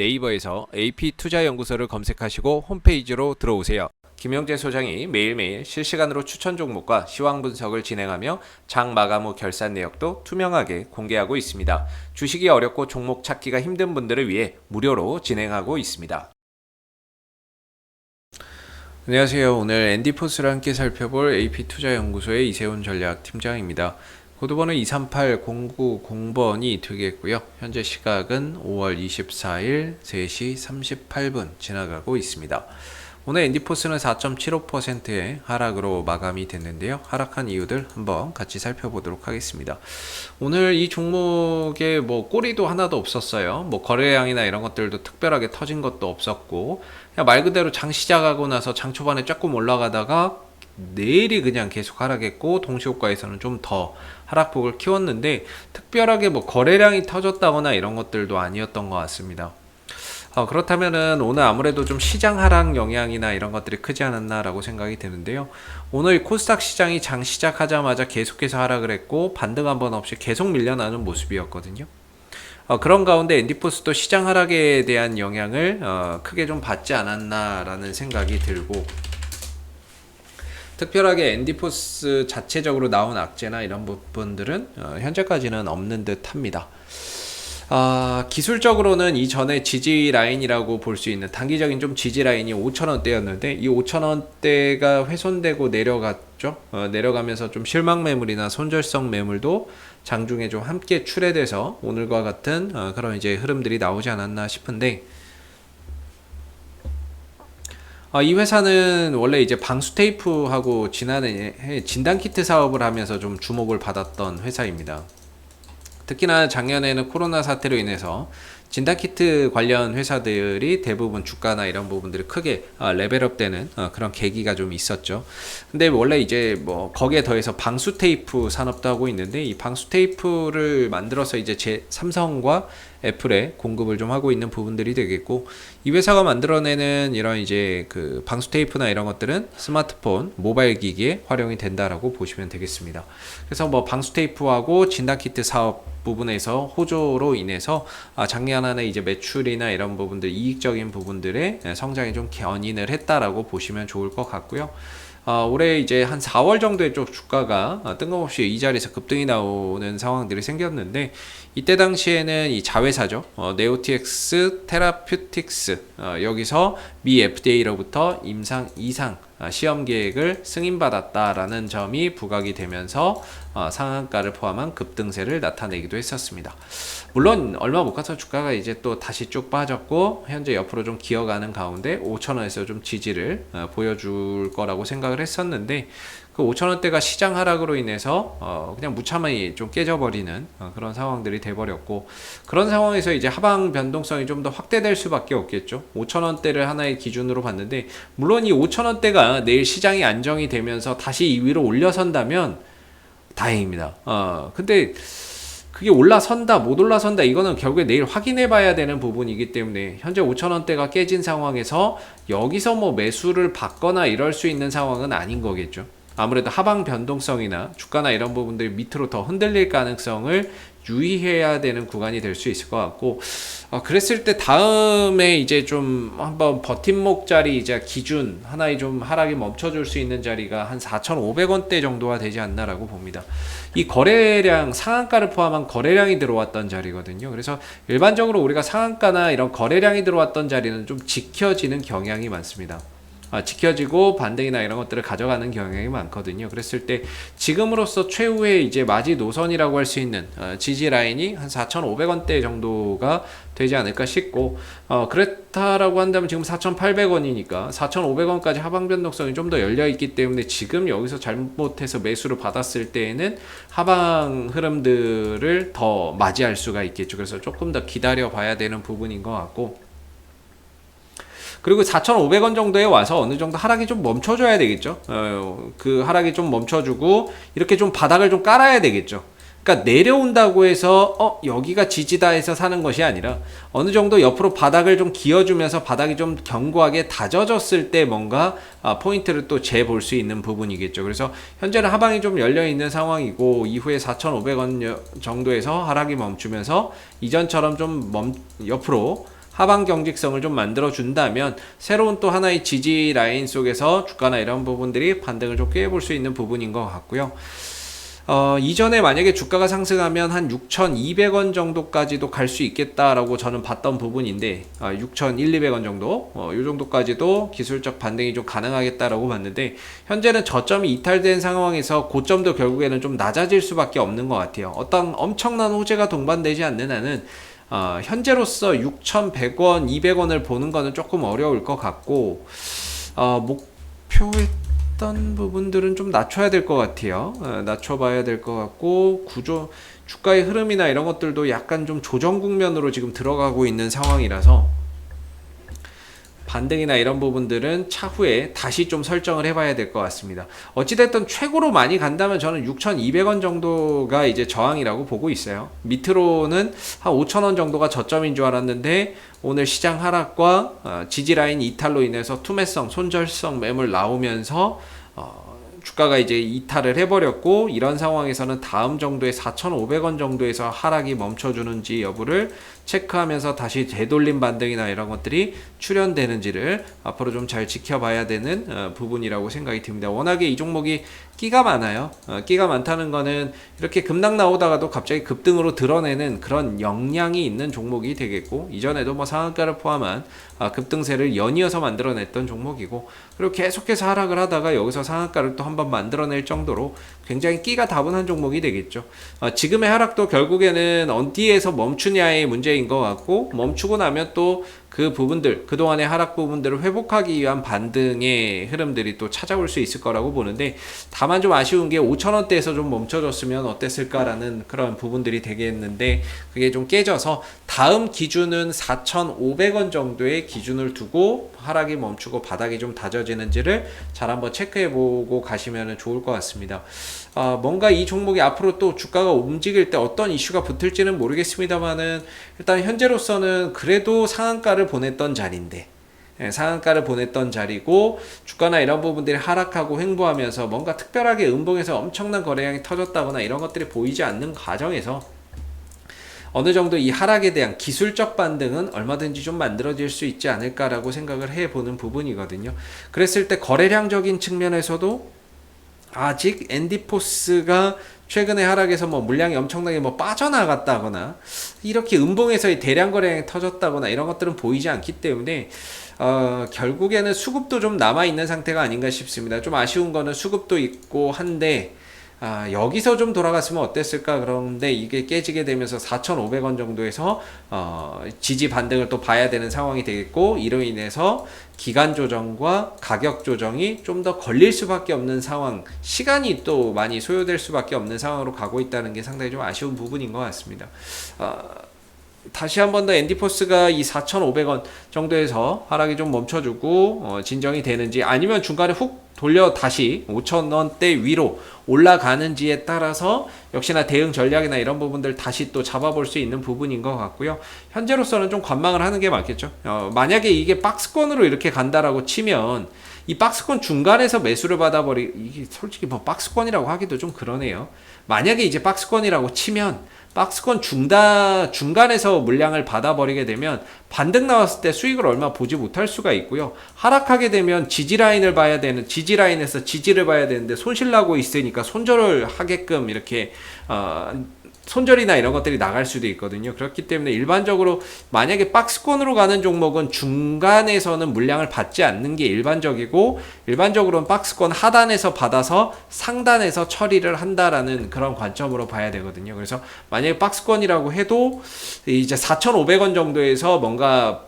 네이버에서 AP투자연구소를 검색하시고 홈페이지로 들어오세요. 김영재 소장이 매일매일 실시간으로 추천 종목과 시황 분석을 진행하며 장 마감 후 결산 내역도 투명하게 공개하고 있습니다. 주식이 어렵고 종목 찾기가 힘든 분들을 위해 무료로 진행하고 있습니다. 안녕하세요. 오늘 앤디포스를 함께 살펴볼 AP투자연구소의 이세훈 전략팀장입니다. 코드번호 238090번이 되겠고요. 현재 시각은 5월 24일 3시 38분 지나가고 있습니다. 오늘 앤디포스는 4.75%의 하락으로 마감이 됐는데요. 하락한 이유들 한번 같이 살펴보도록 하겠습니다. 오늘 이 종목에 꼬리도 하나도 없었어요. 거래량이나 이런 것들도 특별하게 터진 것도 없었고, 그냥 말 그대로 장 시작하고 나서 장 초반에 조금 올라가다가 내일이 그냥 계속 하락했고, 동시효과에서는 좀 더 하락폭을 키웠는데, 특별하게 거래량이 터졌다거나 이런 것들도 아니었던 것 같습니다. 그렇다면은 오늘 아무래도 좀 시장 하락 영향이나 이런 것들이 크지 않았나라고 생각이 드는데요. 오늘 코스닥 시장이 장 시작하자마자 계속해서 하락을 했고, 반등 한번 없이 계속 밀려나는 모습이었거든요. 그런 가운데 앤디포스도 시장 하락에 대한 영향을 크게 좀 받지 않았나라는 생각이 들고, 특별하게 앤디포스 자체적으로 나온 악재나 이런 부분들은 현재까지는 없는 듯 합니다. 기술적으로는 이전에 지지 라인이라고 볼 수 있는 단기적인 좀 지지 라인이 5,000원대였는데 이 5,000원대가 훼손되고 내려갔죠. 내려가면서 좀 실망 매물이나 손절성 매물도 장중에 좀 함께 출회돼서 오늘과 같은 그런 이제 흐름들이 나오지 않았나 싶은데, 이 회사는 원래 이제 방수 테이프하고 지난해 진단키트 사업을 하면서 좀 주목을 받았던 회사입니다. 특히나 작년에는 코로나 사태로 인해서 진단키트 관련 회사들이 대부분 주가나 이런 부분들이 크게 레벨업 되는 그런 계기가 좀 있었죠. 근데 원래 이제 거기에 더해서 방수 테이프 산업도 하고 있는데, 이 방수 테이프를 만들어서 이제 삼성과 애플에 공급을 좀 하고 있는 부분들이 되겠고, 이 회사가 만들어내는 이런 이제 그 방수 테이프나 이런 것들은 스마트폰, 모바일 기기에 활용이 된다라고 보시면 되겠습니다. 그래서 방수 테이프하고 진단키트 사업 부분에서 호조로 인해서 작년 안에 이제 매출이나 이런 부분들, 이익적인 부분들의 성장이 좀 견인을 했다라고 보시면 좋을 것 같고요. 올해 이제 한 4월 정도에 좀 주가가 뜬금없이 이 자리에서 급등이 나오는 상황들이 생겼는데, 이때 당시에는 이 자회사죠. 네오티엑스 테라퓨틱스, 여기서 미 FDA로부터 이상 시험 계획을 승인받았다라는 점이 부각이 되면서 상한가를 포함한 급등세를 나타내기도 했었습니다. 물론 얼마 못 가서 주가가 이제 또 다시 쭉 빠졌고, 현재 옆으로 좀 기어가는 가운데 5,000원에서 좀 지지를 보여줄 거라고 생각을 했었는데, 그 5,000원대가 시장 하락으로 인해서 그냥 무참히 좀 깨져버리는 그런 상황들이 돼버렸고, 그런 상황에서 이제 하방 변동성이 좀 더 확대될 수밖에 없겠죠. 5,000원대를 하나의 기준으로 봤는데, 물론 이 5,000원대가 내일 시장이 안정이 되면서 다시 이 위로 올려선다면 다행입니다. 근데 그게 올라선다 못 올라선다 이거는 결국에 내일 확인해 봐야 되는 부분이기 때문에, 현재 5,000원대가 깨진 상황에서 여기서 매수를 받거나 이럴 수 있는 상황은 아닌 거겠죠. 아무래도 하방 변동성이나 주가나 이런 부분들이 밑으로 더 흔들릴 가능성을 유의해야 되는 구간이 될 수 있을 것 같고, 그랬을 때 다음에 이제 좀 한번 버팀목 자리, 이제 기준 하나의 좀 하락이 멈춰줄 수 있는 자리가 한 4,500원대 정도가 되지 않나라고 봅니다. 이 거래량, 상한가를 포함한 거래량이 들어왔던 자리거든요. 그래서 일반적으로 우리가 상한가나 이런 거래량이 들어왔던 자리는 좀 지켜지는 경향이 많습니다. 지켜지고 반등이나 이런 것들을 가져가는 경향이 많거든요. 그랬을 때 지금으로서 최후의 이제 마지 노선이라고 할 수 있는 지지 라인이 한 4,500원대 정도가 되지 않을까 싶고, 그렇다라고 한다면 지금 4,800원이니까 4,500원까지 하방 변동성이 좀 더 열려 있기 때문에, 지금 여기서 잘못해서 매수를 받았을 때에는 하방 흐름들을 더 맞이할 수가 있겠죠. 그래서 조금 더 기다려 봐야 되는 부분인 것 같고, 그리고 4,500원 정도에 와서 어느 정도 하락이 좀 멈춰줘야 되겠죠. 그 하락이 좀 멈춰주고 이렇게 좀 바닥을 좀 깔아야 되겠죠. 그러니까 내려온다고 해서 여기가 지지다 해서 사는 것이 아니라, 어느 정도 옆으로 바닥을 좀 기어주면서 바닥이 좀 견고하게 다져졌을 때 뭔가 포인트를 또 재볼 수 있는 부분이겠죠. 그래서 현재는 하방이 좀 열려있는 상황이고, 이후에 4,500원 정도에서 하락이 멈추면서 이전처럼 좀 옆으로 하방 경직성을 좀 만들어 준다면 새로운 또 하나의 지지 라인 속에서 주가나 이런 부분들이 반등을 좀 꾀해볼 수 있는 부분인 것 같고요. 이전에 만약에 주가가 상승하면 한 6,200원 정도까지도 갈 수 있겠다라고 저는 봤던 부분인데, 6,100-200원 정도, 이 정도까지도 기술적 반등이 좀 가능하겠다라고 봤는데, 현재는 저점이 이탈된 상황에서 고점도 결국에는 좀 낮아질 수밖에 없는 것 같아요. 어떤 엄청난 호재가 동반되지 않는 한은 현재로서 6,100원, 200원을 보는 거는 조금 어려울 것 같고, 목표에 어떤 부분들은 좀 낮춰야 될 것 같아요. 낮춰봐야 될 것 같고, 주가의 흐름이나 이런 것들도 약간 좀 조정 국면으로 지금 들어가고 있는 상황이라서 반등이나 이런 부분들은 차후에 다시 좀 설정을 해봐야 될 것 같습니다. 어찌됐든 최고로 많이 간다면 저는 6,200원 정도가 이제 저항이라고 보고 있어요. 밑으로는 한 5,000원 정도가 저점인 줄 알았는데 오늘 시장 하락과 지지라인 이탈로 인해서 투매성, 손절성 매물 나오면서 주가가 이제 이탈을 해버렸고, 이런 상황에서는 다음 정도의 4,500원 정도에서 하락이 멈춰주는지 여부를 체크하면서 다시 되돌림 반등이나 이런 것들이 출현되는지를 앞으로 좀 잘 지켜봐야 되는 부분이라고 생각이 듭니다. 워낙에 이 종목이 끼가 많아요. 끼가 많다는 거는 이렇게 급락 나오다가도 갑자기 급등으로 드러내는 그런 역량이 있는 종목이 되겠고, 이전에도 뭐 상한가를 포함한 급등세를 연이어서 만들어냈던 종목이고, 그리고 계속해서 하락을 하다가 여기서 상한가를 또 한번 만들어낼 정도로 굉장히 끼가 다분한 종목이 되겠죠. 지금의 하락도 결국에는 어디에서 멈추냐의 문제인 것 같고, 멈추고 나면 또 그 부분들, 그동안의 하락 부분들을 회복하기 위한 반등의 흐름들이 또 찾아올 수 있을 거라고 보는데, 다만 좀 아쉬운 게 5,000원대에서 좀 멈춰줬으면 어땠을까라는 그런 부분들이 되겠는데, 그게 좀 깨져서 다음 기준은 4,500원 정도의 기준을 두고 하락이 멈추고 바닥이 좀 다져지는지를 잘 한번 체크해보고 가시면 좋을 것 같습니다. 뭔가 이 종목이 앞으로 또 주가가 움직일 때 어떤 이슈가 붙을지는 모르겠습니다만은, 일단 현재로서는 그래도 상한가를 보냈던 자리인데, 상한가를 보냈던 자리고, 주가나 이런 부분들이 하락하고 횡보하면서 뭔가 특별하게 음봉에서 엄청난 거래량이 터졌다거나 이런 것들이 보이지 않는 과정에서 어느 정도 이 하락에 대한 기술적 반등은 얼마든지 좀 만들어질 수 있지 않을까라고 생각을 해보는 부분이거든요. 그랬을 때 거래량적인 측면에서도 아직 엔디포스가 최근에 하락해서 뭐 물량이 엄청나게 뭐 빠져나갔다거나 이렇게 음봉에서의 대량 거래량이 터졌다거나 이런 것들은 보이지 않기 때문에 결국에는 수급도 좀 남아있는 상태가 아닌가 싶습니다. 좀 아쉬운 거는 수급도 있고 한데, 여기서 좀 돌아갔으면 어땠을까. 그런데 이게 깨지게 되면서 4,500원 정도에서 지지 반등을 또 봐야 되는 상황이 되겠고, 이로 인해서 기간 조정과 가격 조정이 좀 더 걸릴 수밖에 없는 상황, 시간이 또 많이 소요될 수밖에 없는 상황으로 가고 있다는 게 상당히 좀 아쉬운 부분인 것 같습니다. 다시 한 번 더 엔디포스가 이 4,500원 정도에서 하락이 좀 멈춰주고 진정이 되는지, 아니면 중간에 훅 돌려 다시 5,000원대 위로 올라가는지에 따라서 역시나 대응 전략이나 이런 부분들 다시 또 잡아볼 수 있는 부분인 것 같고요. 현재로서는 좀 관망을 하는 게 맞겠죠. 만약에 이게 박스권으로 이렇게 간다라고 치면 이 박스권 중간에서 매수를 이게 솔직히 뭐 박스권이라고 하기도 좀 그러네요. 만약에 이제 박스권이라고 치면 박스권 중간에서 물량을 받아버리게 되면 반등 나왔을 때 수익을 얼마 보지 못할 수가 있고요. 하락하게 되면 지지라인을 봐야 되는, 지지라인에서 지지를 봐야 되는데 손실 나고 있으니까 손절을 하게끔 이렇게 손절이나 이런 것들이 나갈 수도 있거든요. 그렇기 때문에 일반적으로 만약에 박스권으로 가는 종목은 중간에서는 물량을 받지 않는 게 일반적이고, 일반적으로는 박스권 하단에서 받아서 상단에서 처리를 한다라는 그런 관점으로 봐야 되거든요. 그래서 만약에 박스권이라고 해도 이제 4,500원 정도에서 뭔가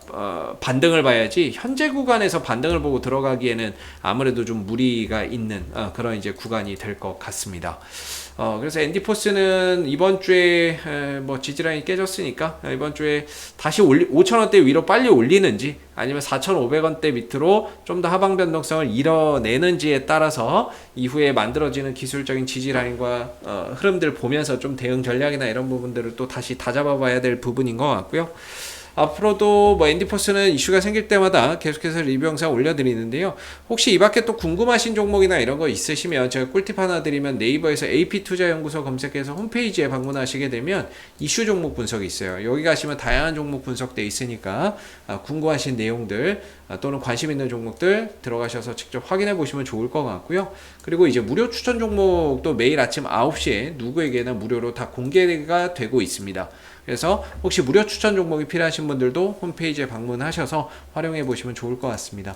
반등을 봐야지, 현재 구간에서 반등을 보고 들어가기에는 아무래도 좀 무리가 있는 그런 이제 구간이 될 것 같습니다. 그래서 엔디포스는 이번 주에 뭐 지지라인이 깨졌으니까 이번 주에 다시 5,000원대 위로 빨리 올리는지, 아니면 4,500원대 밑으로 좀 더 하방 변동성을 이뤄내는지에 따라서 이후에 만들어지는 기술적인 지지라인과 흐름들 보면서 좀 대응 전략이나 이런 부분들을 또 다시 다잡아 봐야 될 부분인 것 같고요. 앞으로도 뭐 앤디포스는 이슈가 생길 때마다 계속해서 리뷰 영상 올려드리는데요. 혹시 이 밖에 또 궁금하신 종목이나 이런 거 있으시면 제가 꿀팁 하나 드리면 네이버에서 AP투자연구소 검색해서 홈페이지에 방문하시게 되면 이슈 종목 분석이 있어요. 여기 가시면 다양한 종목 분석돼 있으니까 궁금하신 내용들 또는 관심 있는 종목들 들어가셔서 직접 확인해 보시면 좋을 것 같고요. 그리고 이제 무료 추천 종목도 매일 아침 9시에 누구에게나 무료로 다 공개가 되고 있습니다. 그래서 혹시 무료 추천 종목이 필요하신 분들도 홈페이지에 방문하셔서 활용해 보시면 좋을 것 같습니다.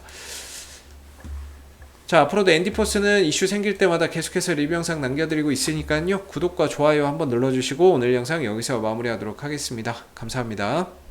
자, 앞으로도 앤디포스는 이슈 생길 때마다 계속해서 리뷰 영상 남겨드리고 있으니까요. 구독과 좋아요 한번 눌러주시고 오늘 영상 여기서 마무리하도록 하겠습니다. 감사합니다.